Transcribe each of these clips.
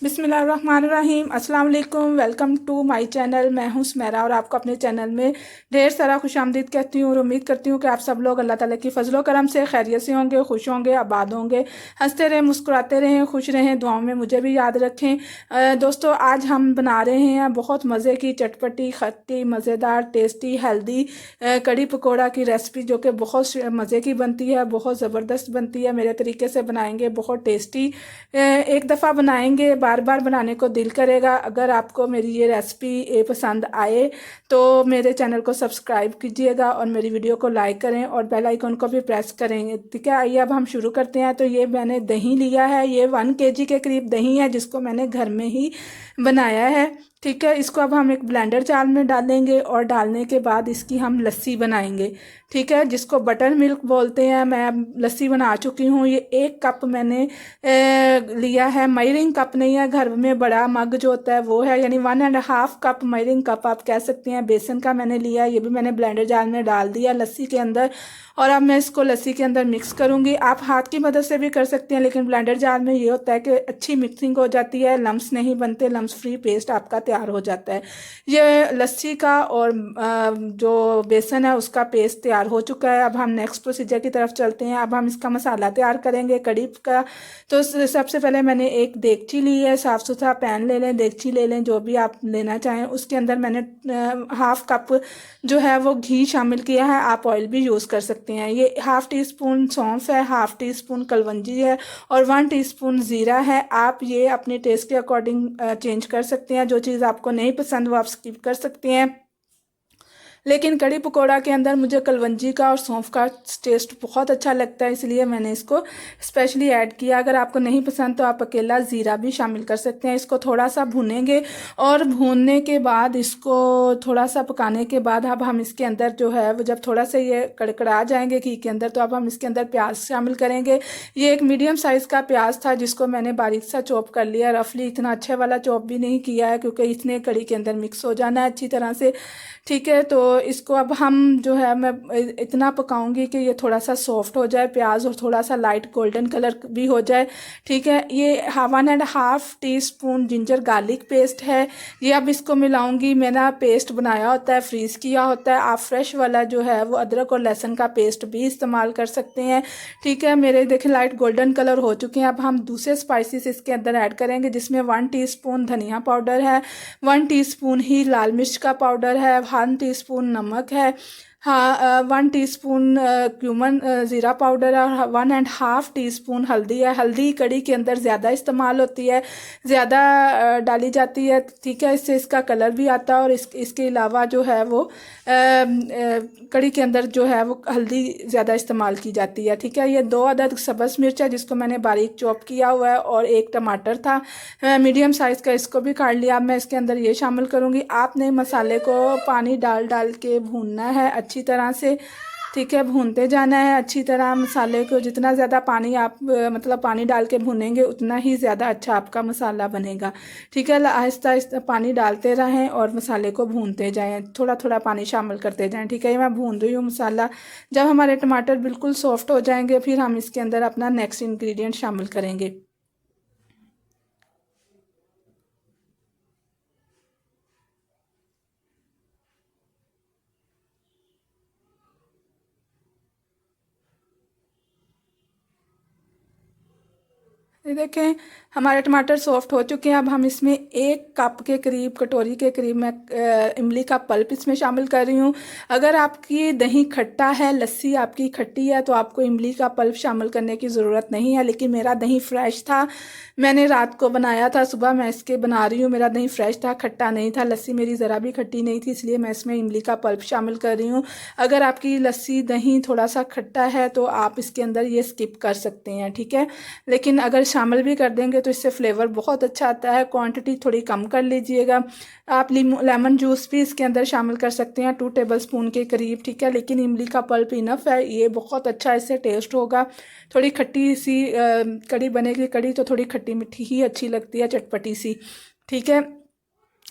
बिस्मिल्लाहिर्रहमानिर्रहीम। अस्सलाम वालेकुम। Welcome to my channel. मैं हूं सुमेरा और आपको अपने चैनल में ढेर सारा खुशामदीद कहती हूँ और उम्मीद करती हूँ कि आप सब लोग अल्लाह ताला की फ़ज़लो करम से खैरियत से होंगे, खुश होंगे, आबाद होंगे, हंसते रहें, मुस्कुराते रहें, खुश रहें, दुआओं में मुझे भी याद रखें। दोस्तों, आज हम बना रहे हैं बहुत मज़े की चटपटी खट्टी मज़ेदार टेस्टी हेल्दी कड़ी पकौड़ा की रेसिपी, जो कि बहुत मज़े की बनती है, बहुत ज़बरदस्त बनती है। मेरे तरीके से बनाएंगे, बहुत टेस्टी। एक दफ़ा बनाएंगे बार बार बनाने को दिल करेगा। अगर आपको मेरी ये रेसिपी पसंद आए तो मेरे चैनल को सब्सक्राइब कीजिएगा और मेरी वीडियो को लाइक करें और बेल आइकन को भी प्रेस करेंगे। ठीक है, आइए अब हम शुरू करते हैं। तो ये मैंने दही लिया है, ये 1 kg के करीब दही है जिसको मैंने घर में ही बनाया है। ठीक है, इसको अब हम एक ब्लेंडर जार में डालेंगे और डालने के बाद इसकी हम लस्सी बनाएंगे। ठीक है, जिसको बटर मिल्क बोलते हैं। मैं लस्सी बना चुकी हूँ। ये 1 कप मैंने लिया है, मेजरिंग कप नहीं है, घर में बड़ा मग जो होता है वो है, यानी 1.5 कप मेजरिंग कप आप कह सकते हैं बेसन का मैंने लिया। ये भी मैंने ब्लेंडर जार में डाल दिया लस्सी के अंदर और अब मैं इसको लस्सी के अंदर मिक्स करूँगी। आप हाथ की मदद से भी कर सकते हैं, लेकिन ब्लेंडर जार में ये होता है कि अच्छी मिक्सिंग हो जाती है, लम्स नहीं बनते, लम्स फ्री पेस्ट आपका तैयार हो जाता है। ये लस्सी का और जो बेसन है उसका पेस्ट तैयार हो चुका है। अब हम नेक्स्ट प्रोसीजर की तरफ चलते हैं। अब हम इसका मसाला तैयार करेंगे कड़ी का। तो सबसे पहले मैंने एक देगची ली है, साफ़ सुथरा पैन ले लें, देगची ले लें, जो भी आप लेना चाहें। उसके अंदर मैंने 1/2 कप जो है वो घी शामिल किया है, आप ऑयल भी यूज़ कर सकते हैं। ये 1/2 टीस्पून सौंफ है, 1/2 टीस्पून कलवंजी है और 1 टीस्पून ज़ीरा है। आप ये अपने टेस्ट के अकॉर्डिंग चेंज कर सकते हैं। जो चीज़ आपको नहीं पसंद वो आप स्किप कर सकते हैं, लेकिन कड़ी पकोड़ा के अंदर मुझे कलवंजी का और सौंफ का टेस्ट बहुत अच्छा लगता है, इसलिए मैंने इसको स्पेशली ऐड किया। अगर आपको नहीं पसंद तो आप अकेला ज़ीरा भी शामिल कर सकते हैं। इसको थोड़ा सा भूनेंगे और भूनने के बाद इसको थोड़ा सा पकाने के बाद अब हम इसके अंदर जो है वो जब थोड़ा सा ये कड़कड़ा जाएंगे घी के अंदर, तो अब हम इसके अंदर प्याज शामिल करेंगे। ये एक मीडियम साइज़ का प्याज था जिसको मैंने बारीक सा चॉप कर लिया, रफली, इतना अच्छे वाला चॉप भी नहीं किया है क्योंकि इसने कड़ी के अंदर मिक्स हो जाना है अच्छी तरह से। ठीक है, तो इसको अब हम जो है मैं इतना पकाऊंगी कि ये थोड़ा सा सॉफ्ट हो जाए प्याज और थोड़ा सा लाइट गोल्डन कलर भी हो जाए। ठीक है, ये 1.5 टीस्पून जिंजर गार्लिक पेस्ट है, ये अब इसको मिलाऊंगी। मैंने पेस्ट बनाया होता है, फ्रीज़ किया होता है। आप फ्रेश वाला जो है वो अदरक और लहसुन का पेस्ट भी इस्तेमाल कर सकते हैं। ठीक है, मेरे देखें लाइट गोल्डन कलर हो चुके हैं। अब हम दूसरे स्पाइसेस इसके अंदर ऐड करेंगे, जिसमें 1 टीस्पून धनिया पाउडर है, 1 टीस्पून ही लाल मिर्च का पाउडर है, 1 टीस्पून नमक है, हाँ 1 टीस्पून क्यूमन ज़ीरा पाउडर है और 1.5 टीस्पून हल्दी है। हल्दी कड़ी के अंदर ज़्यादा इस्तेमाल होती है, ज़्यादा डाली जाती है। ठीक है, इससे इसका कलर भी आता है और इसके अलावा जो है वो कड़ी के अंदर जो है वो हल्दी ज़्यादा इस्तेमाल की जाती है। ठीक है, ये 2 अदद सब्ज़ मिर्च है जिसको मैंने बारीक चॉप किया हुआ है और 1 टमाटर था मीडियम साइज़ का, इसको भी काट लिया। अब मैं इसके अंदर ये शामिल करूँगी। आपने मसाले को पानी डाल डाल के भूनना है अच्छी तरह से। ठीक है, भूनते जाना है अच्छी तरह मसाले को। जितना ज़्यादा पानी आप मतलब पानी डाल के भूनेंगे उतना ही ज़्यादा अच्छा आपका मसाला बनेगा। ठीक है, आहिस्ता आहिस्ता पानी डालते रहें और मसाले को भूनते जाएं, थोड़ा थोड़ा पानी शामिल करते जाएं। ठीक है, मैं भून रही हूँ मसाला। जब हमारे टमाटर बिल्कुल सॉफ्ट हो जाएंगे फिर हम इसके अंदर अपना नेक्स्ट इंग्रेडिएंट शामिल करेंगे। ये देखें हमारे टमाटर सॉफ्ट हो चुके हैं। अब हम इसमें 1 कप के करीब, कटोरी के करीब मैं इमली का पल्प इसमें शामिल कर रही हूँ। अगर आपकी दही खट्टा है, लस्सी आपकी खट्टी है, तो आपको इमली का पल्प शामिल करने की ज़रूरत नहीं है, लेकिन मेरा दही फ्रेश था, मैंने रात को बनाया था, सुबह मैं इसके बना रही हूँ। मेरा दही फ्रेश था, खट्टा नहीं था, लस्सी मेरी ज़रा भी खट्टी नहीं थी, इसलिए मैं इसमें इमली का पल्प शामिल कर रही हूँ। अगर आपकी लस्सी दही थोड़ा सा खट्टा है तो आप इसके अंदर ये स्किप कर सकते हैं। ठीक है, लेकिन अगर शामिल भी कर देंगे तो इससे फ्लेवर बहुत अच्छा आता है। क्वांटिटी थोड़ी कम कर लीजिएगा। आप लेमन जूस भी इसके अंदर शामिल कर सकते हैं 2 टेबलस्पून के करीब। ठीक है, लेकिन इमली का पल्प इनफ है, ये बहुत अच्छा इससे टेस्ट होगा। थोड़ी खट्टी सी कड़ी बनेगी, कड़ी तो थोड़ी खट्टी मीठी ही अच्छी लगती है, चटपटी सी। ठीक है,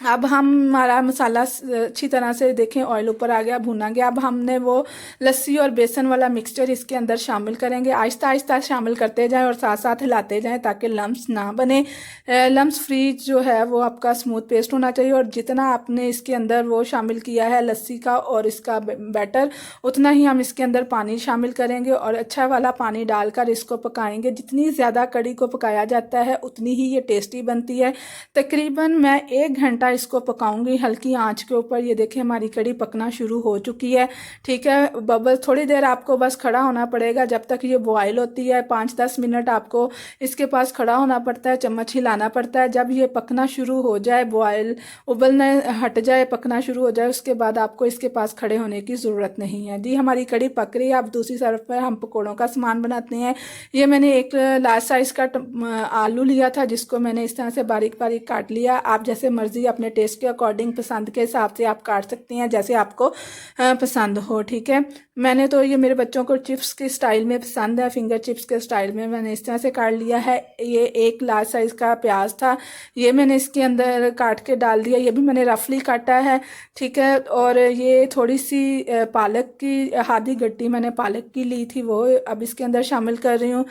अब हमारा मसाला अच्छी तरह से देखें ऑयल ऊपर आ गया, भुना गया। अब हमने वो लस्सी और बेसन वाला मिक्सचर इसके अंदर शामिल करेंगे। आहिस्ता आहिस्ता शामिल करते जाएं और साथ साथ हिलाते जाएं ताकि लम्स ना बने। लम्स फ्री जो है वो आपका स्मूथ पेस्ट होना चाहिए। और जितना आपने इसके अंदर वो शामिल किया है लस्सी का और इसका बैटर, उतना ही हम इसके अंदर पानी शामिल करेंगे और अच्छा वाला पानी डालकर इसको पकाएंगे। जितनी ज़्यादा कड़ी को पकाया जाता है उतनी ही ये टेस्टी बनती है। तकरीबन मैं 1 घंटा इसको पकाऊंगी हल्की आंच के ऊपर। ये देखिए हमारी कड़ी पकना शुरू हो चुकी है। ठीक है, बबल थोड़ी देर आपको बस खड़ा होना पड़ेगा जब तक ये बॉयल होती है। 5-10 मिनट आपको इसके पास खड़ा होना पड़ता है, चम्मच हिलाना पड़ता है। जब ये पकना शुरू हो जाए, बॉयल उबलने हट जाए, पकना शुरू हो जाए, उसके बाद आपको इसके पास खड़े होने की ज़रूरत नहीं है। जी हमारी कड़ी पक रही है। अब दूसरी तरफ पर हम पकौड़ों का सामान बनाते हैं। ये मैंने एक लार्ज साइज़ का आलू लिया था जिसको मैंने इस तरह से बारीक बारीक काट लिया। आप जैसे मर्ज़ी अपने टेस्ट के अकॉर्डिंग, पसंद के हिसाब से आप काट सकती हैं जैसे आपको पसंद हो। ठीक है, मैंने तो ये मेरे बच्चों को चिप्स के स्टाइल में पसंद है, फिंगर चिप्स के स्टाइल में मैंने इस तरह से काट लिया है। ये एक लार्ज साइज़ का प्याज था, ये मैंने इसके अंदर काट के डाल दिया। ये भी मैंने रफली काटा है। ठीक है, और ये थोड़ी सी पालक की आधी गट्टी मैंने पालक की ली थी, वो अब इसके अंदर शामिल कर रही हूँ।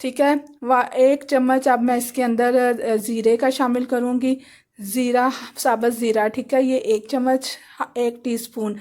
ठीक है, 1 चम्मच अब मैं इसके अंदर ज़ीरे का शामिल करूँगी। ज़ीरा, साबुत ज़ीरा। ठीक है, ये 1 चम्मच, 1 टीस्पून।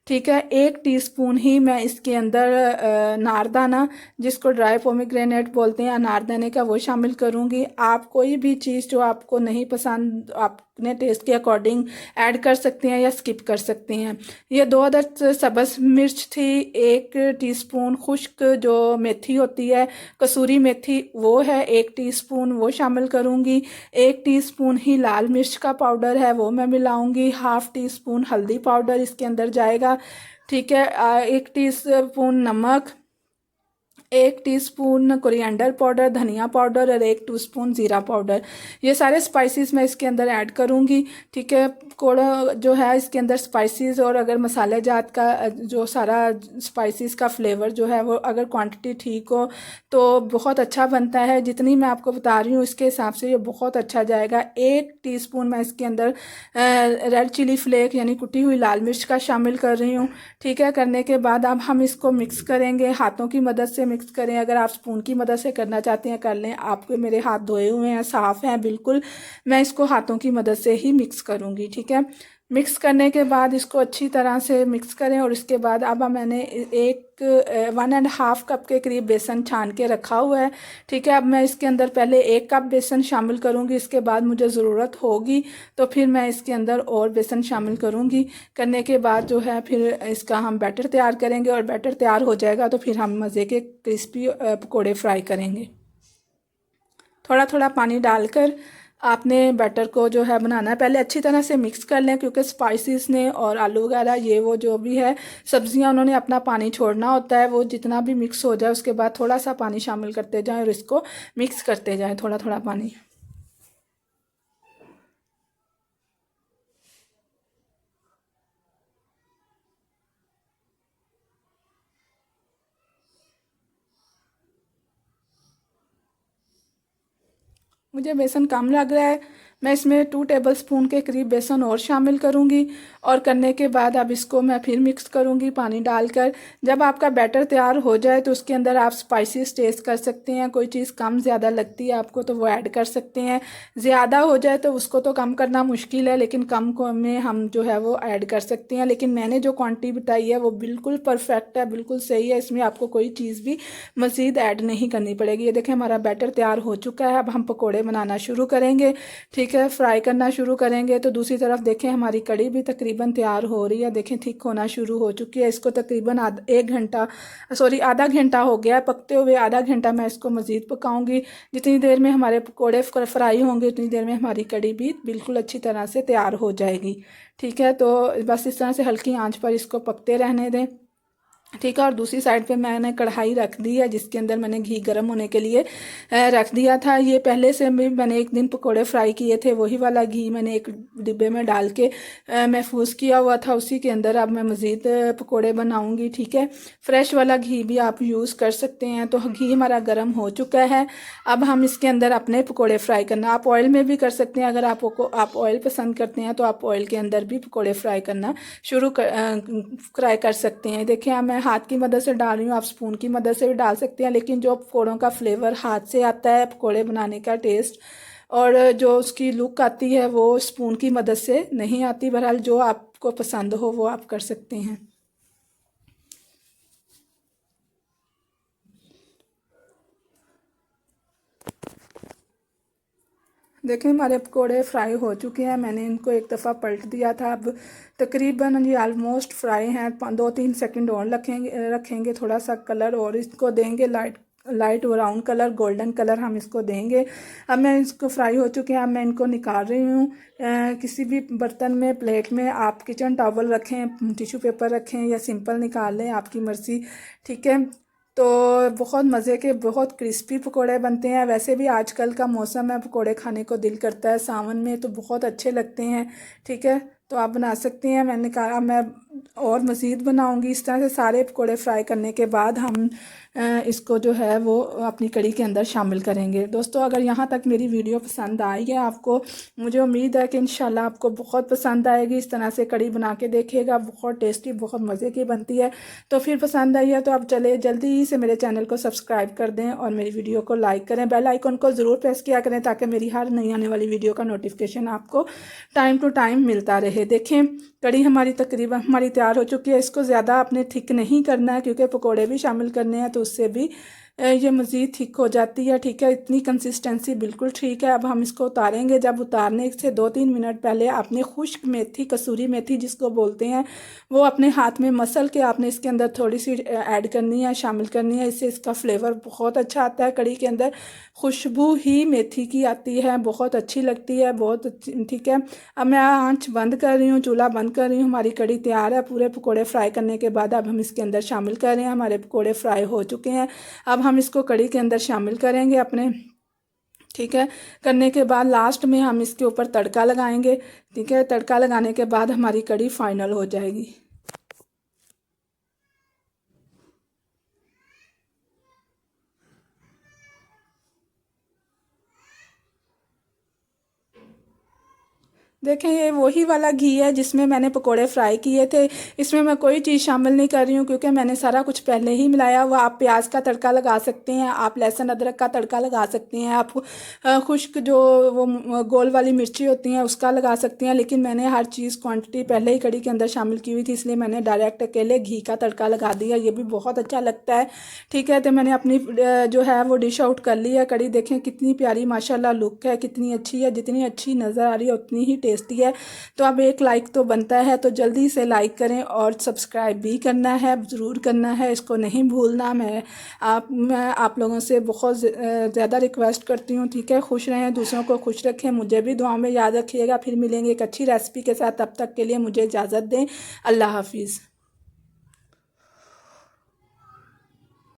ठीक है, 1 टीस्पून ही मैं इसके अंदर नारदाना, जिसको ड्राई पोमीग्रेनेट बोलते हैं, अनारदाने का, वो शामिल करूँगी। आप कोई भी चीज़ जो आपको नहीं पसंद आप अपने टेस्ट के अकॉर्डिंग ऐड कर सकते हैं या स्किप कर सकते हैं। ये 2 अदद सब्ज़ मिर्च थी। 1 टीस्पून खुश्क जो मेथी होती है, कसूरी मेथी, वो है 1 टीस्पून, वो शामिल करूँगी। 1 टीस्पून ही लाल मिर्च का पाउडर है, वो मैं मिलाऊँगी। हाफ़ टीस्पून हल्दी पाउडर इसके अंदर जाएगा। ठीक है, 1 टीस्पून नमक, 1 टीस्पून कोरिएंडर पाउडर, धनिया पाउडर और 1 टीस्पून ज़ीरा पाउडर। ये सारे स्पाइसेस मैं इसके अंदर ऐड करूँगी। ठीक है, कोड़ा जो है इसके अंदर स्पाइसेस और अगर मसाले जात का जो सारा स्पाइसेस का फ्लेवर जो है वो अगर क्वांटिटी ठीक हो तो बहुत अच्छा बनता है। जितनी मैं आपको बता रही हूँ इसके हिसाब से ये बहुत अच्छा जाएगा। 1 टीस्पून मैं इसके अंदर रेड चिली फ्लेक यानी कुटी हुई लाल मिर्च का शामिल कर रही हूँ। ठीक है, करने के बाद अब हम इसको मिक्स करेंगे, हाथों की मदद से मिक्स करें। अगर आप स्पून की मदद से करना चाहते हैं कर लें। आपके मेरे हाथ धोए हुए हैं, साफ़ हैं बिल्कुल। मैं इसको हाथों की मदद से ही मिक्स करूँगी। ठीक है, मिक्स करने के बाद इसको अच्छी तरह से मिक्स करें। और इसके बाद अब मैंने 1.5 कप के करीब बेसन छान के रखा हुआ है। ठीक है, अब मैं इसके अंदर पहले 1 कप बेसन शामिल करूँगी। इसके बाद मुझे ज़रूरत होगी तो फिर मैं इसके अंदर और बेसन शामिल करूँगी। करने के बाद जो है फिर इसका हम बैटर तैयार करेंगे और बैटर तैयार हो जाएगा तो फिर हम मज़े के क्रिस्पी पकौड़े फ्राई करेंगे। थोड़ा थोड़ा पानी डालकर आपने बैटर को जो है बनाना है। पहले अच्छी तरह से मिक्स कर लें क्योंकि स्पाइसेस ने और आलू वगैरह ये वो जो भी है सब्जियां उन्होंने अपना पानी छोड़ना होता है। वो जितना भी मिक्स हो जाए उसके बाद थोड़ा सा पानी शामिल करते जाएं और इसको मिक्स करते जाएं, थोड़ा थोड़ा पानी। मुझे बेसन कम लग रहा है, मैं इसमें 2 टेबलस्पून के करीब बेसन और शामिल करूंगी। और करने के बाद अब इसको मैं फिर मिक्स करूंगी पानी डालकर। जब आपका बैटर तैयार हो जाए तो उसके अंदर आप स्पाइसेस टेस्ट कर सकते हैं। कोई चीज़ कम ज़्यादा लगती है आपको तो वो ऐड कर सकते हैं। ज़्यादा हो जाए तो उसको तो कम करना मुश्किल है, लेकिन कम को में हम जो है वो ऐड कर सकते हैं। लेकिन मैंने जो क्वान्टिटी बताई है वो बिल्कुल परफेक्ट है, बिल्कुल सही है। इसमें आपको कोई चीज़ भी मज़ीद ऐड नहीं करनी पड़ेगी। ये देखें हमारा बैटर तैयार हो चुका है। अब हम पकौड़े बनाना शुरू करेंगे। ठीक है, फ्राई करना शुरू करेंगे। तो दूसरी तरफ देखें हमारी कड़ी भी तकरीबन तैयार हो रही है। देखें थिक होना शुरू हो चुकी है। इसको तकरीबन आधा घंटा हो गया है पकते हुए। आधा घंटा मैं इसको मज़ीद पकाऊंगी। जितनी देर में हमारे पकौड़े फ्राई होंगे उतनी देर में हमारी कड़ी भी बिल्कुल अच्छी तरह से तैयार हो जाएगी। ठीक है, तो बस इस तरह से हल्की आंच पर इसको पकते रहने दें। ठीक है। और दूसरी साइड पे मैंने कढ़ाई रख दी है जिसके अंदर मैंने घी गर्म होने के लिए रख दिया था। ये पहले से भी मैंने एक दिन पकोड़े फ्राई किए थे, वही वाला घी मैंने एक डिब्बे में डाल के महफूज किया हुआ था, उसी के अंदर अब मैं मज़ीद पकोड़े बनाऊंगी। ठीक है, फ्रेश वाला घी भी आप यूज़ कर सकते हैं। तो घी हमारा गर्म हो चुका है, अब हम इसके अंदर अपने पकोड़े फ्राई करना, आप ऑयल में भी कर सकते हैं। अगर आप ऑयल पसंद करते हैं तो आप ऑयल के अंदर भी पकोड़े फ्राई करना फ्राई कर सकते हैं। देखिए मैं हाथ की मदद से डाल रही हूँ, आप स्पून की मदद से भी डाल सकते हैं, लेकिन जो पकौड़ों का फ्लेवर हाथ से आता है, पकौड़े बनाने का टेस्ट और जो उसकी लुक आती है वो स्पून की मदद से नहीं आती। बहरहाल जो आपको पसंद हो वो आप कर सकते हैं। देखिए हमारे पकोड़े फ्राई हो चुके हैं, मैंने इनको एक दफ़ा पलट दिया था। अब तकरीबन ये आलमोस्ट फ्राई हैं, 2-3 सेकंड और रखेंगे थोड़ा सा कलर और इसको देंगे light light brown colour, golden colour हम इसको देंगे। अब मैं इसको फ्राई हो चुके हैं, अब मैं इनको निकाल रही हूँ। किसी भी बर्तन में, प्लेट में आप किचन टॉवल रखें, टिश्यू पेपर रखें या सिंपल निकाल लें, आपकी मर्ज़ी। ठीक है, तो बहुत मज़े के बहुत क्रिस्पी पकोड़े बनते हैं। वैसे भी आजकल का मौसम है, पकोड़े खाने को दिल करता है सावन में, तो बहुत अच्छे लगते हैं। ठीक है, तो आप बना सकते हैं। मैंने कहा मैं और मज़ीद बनाऊंगी। इस तरह से सारे पकोड़े फ्राई करने के बाद हम इसको जो है वो अपनी कड़ी के अंदर शामिल करेंगे। दोस्तों अगर यहाँ तक मेरी वीडियो पसंद आई है आपको, मुझे उम्मीद है कि इंशाल्लाह आपको बहुत पसंद आएगी। इस तरह से कड़ी बना के देखिएगा, बहुत टेस्टी, बहुत मज़े की बनती है। तो फिर पसंद आई है तो आप चले जल्दी से मेरे चैनल को सब्सक्राइब कर दें और मेरी वीडियो को लाइक करें, बेल आइकन को ज़रूर प्रेस किया करें ताकि मेरी हर नई आने वाली वीडियो का नोटिफिकेशन आपको टाइम टू टाइम मिलता रहे। देखें कड़ी हमारी तकरीबन तैयार हो चुकी है। इसको ज़्यादा आपने थिक नहीं करना है क्योंकि पकोड़े भी शामिल करने हैं, तो उससे भी ये मज़ीद थिक हो जाती है। ठीक है, इतनी कंसिस्टेंसी बिल्कुल ठीक है। अब हम इसको उतारेंगे। जब उतारने से 2-3 मिनट पहले आपने खुश्क मेथी, कसूरी मेथी जिसको बोलते हैं, वो अपने हाथ में मसल के आपने इसके अंदर थोड़ी सी ऐड करनी है, शामिल करनी है। इससे इसका फ्लेवर बहुत अच्छा आता है। कड़ी के अंदर खुशबू ही मेथी की आती है, बहुत अच्छी लगती है, बहुत अच्छी। ठीक है, अब मैं आँच बंद कर रही हूँ, चूल्हा बंद कर रही हूँ। हमारी कड़ी तैयार है। पूरे पकोड़े फ्राई करने के बाद अब हम इसके अंदर शामिल कर रहे हैं। हमारे पकोड़े फ्राई हो चुके हैं, अब हम इसको कड़ी के अंदर शामिल करेंगे अपने। ठीक है, करने के बाद लास्ट में हम इसके ऊपर तड़का लगाएंगे। ठीक है, तड़का लगाने के बाद हमारी कड़ी फाइनल हो जाएगी। देखें ये वही वाला घी है जिसमें मैंने पकोड़े फ्राई किए थे। इसमें मैं कोई चीज़ शामिल नहीं कर रही हूँ क्योंकि मैंने सारा कुछ पहले ही मिलाया हुआ। आप प्याज का तड़का लगा सकते हैं, आप लहसुन अदरक का तड़का लगा सकते हैं, आप खुश्क जो वो गोल वाली मिर्ची होती हैं उसका लगा सकते हैं, लेकिन मैंने हर चीज़ क्वांटिटी पहले ही कड़ी के अंदर शामिल की हुई थी, इसलिए मैंने डायरेक्ट अकेले घी का तड़का लगा दिया। ये भी बहुत अच्छा लगता है। ठीक है, तो मैंने अपनी जो है वो डिश आउट कर ली है। कड़ी देखें कितनी प्यारी माशाल्लाह लुक है, कितनी अच्छी है, जितनी अच्छी नज़र आ रही है उतनी ही टेस्टी है। तो अब एक लाइक तो बनता है, तो जल्दी से लाइक करें और सब्सक्राइब भी करना है, ज़रूर करना है, इसको नहीं भूलना। मैं आप लोगों से बहुत ज़्यादा रिक्वेस्ट करती हूँ। ठीक है, खुश रहें, दूसरों को खुश रखें, मुझे भी दुआ में याद रखिएगा। फिर मिलेंगे एक अच्छी रेसिपी के साथ, तब तक के लिए मुझे इजाज़त दें। अल्लाह हाफिज़।